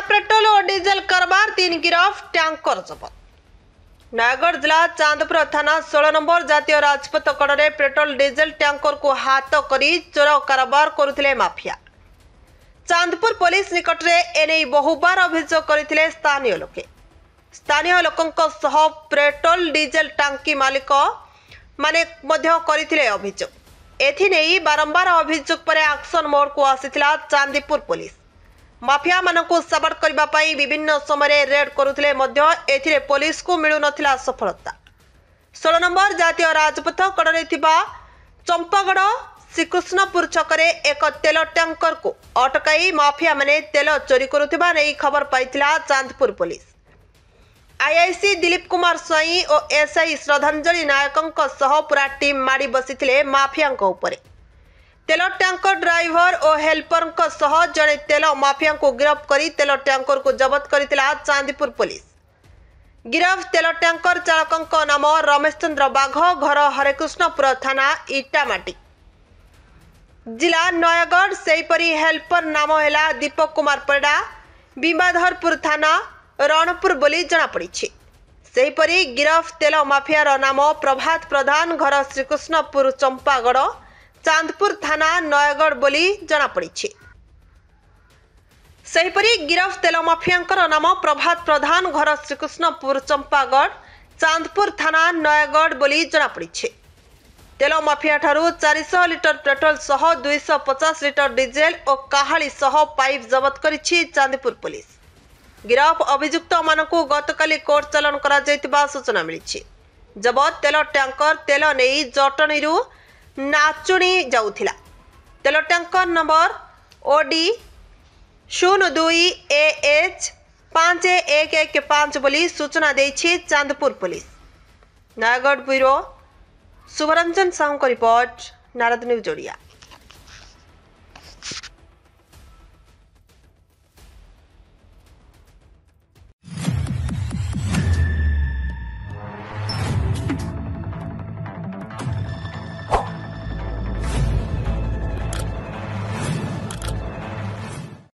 Petrol और diesel कारोबार 3 गिरफ tanker जब्त। नयगढ़ जिला चांदपुर थाना 16 नंबर जातीय राजपथ कड़े पेट्रोल डीजल टैंकर को हाथ करी चोर कारोबार करुथिले माफिया। चांदपुर पुलिस निकट में एने बहुबार अभियोग करथिले स्थानीय लोके। स्थानीय लोकंक सह पेट्रोल डीजल टांकी मालिक माने मध्य करथिले अभियोग। एथिनेई बारंबार अभियोग पर एक्शन मोड को आसीथिला चांदपुर पुलिस। माफिया मानकु सबार्ट करबा पई विभिन्न समय रेड करुथिले मध्य एथिरे पुलिस को मिलु नथिला सफलता। 16 नंबर जातीय राजपथ कड़े थिबा चंपागढ़ श्रीकृष्णपुर छकरे एक तेल टैंकर को अटकाई माफिया माने तेल चोरी करुथिबा नै खबर पाइथिला चांदपुर पुलिस। आईआईसी दिलीप कुमार स्वाई और एसआई श्रद्धांजलि नायकंक सह पूरा टीम माड़ी बसिथिले माफियांक उपरे। तेल टैंकर ड्राइवर और हेल्पर सह जड़े तेल माफिया को गिरफ्त करी तेल टैंकर को जबत करिथिला चांदपुर पुलिस। गिरफ तेल टैंकर चालकंक नाम रमेश चंद्र बाघ, घर हरेकृष्णपुर थाना इटामाटी, जिला नयगढ़। सेहीपरि हेल्पर नाम हैला दीपक कुमार परिडा, बिंबाधरपुर थाना रणपुर बोली जनापड़ी। सेहीपरि गिरफ तेल माफियार नाम प्रभात प्रधान, घर श्रीकृष्णपुर चंपागढ़, चांदपुर थाना नयगढ़ बोली जनापड़ी। सेहीपरि गिरफ तेल माफियांकर नाम प्रभात प्रधान, घर श्रीकृष्णपुर चंपागढ़, चांदपुर थाना नयगढ़ बोली जनापड़ी। तेल माफिया ठारू 400 लिटर पेट्रोल सह 250 लिटर डीजेल और काहाली सह पाइप जबत करिछि चांदपुर पुलिस। गिरफ अभियुक्त मानकु गतकाली कोर्ट चालान करा जायतिबा सूचना मिलिछि। जबत तेल टैंकर तेल नेई जटणीरू नाचुणी जाउथिला। तेल टैंकर नंबर ओडी 02 AH 5115 बोली सूचना देछि चांदपुर पुलिस। नयगढ़ ब्यूरो शुभरंजन साहू को रिपोर्ट, नारद न्यूज ओडिया।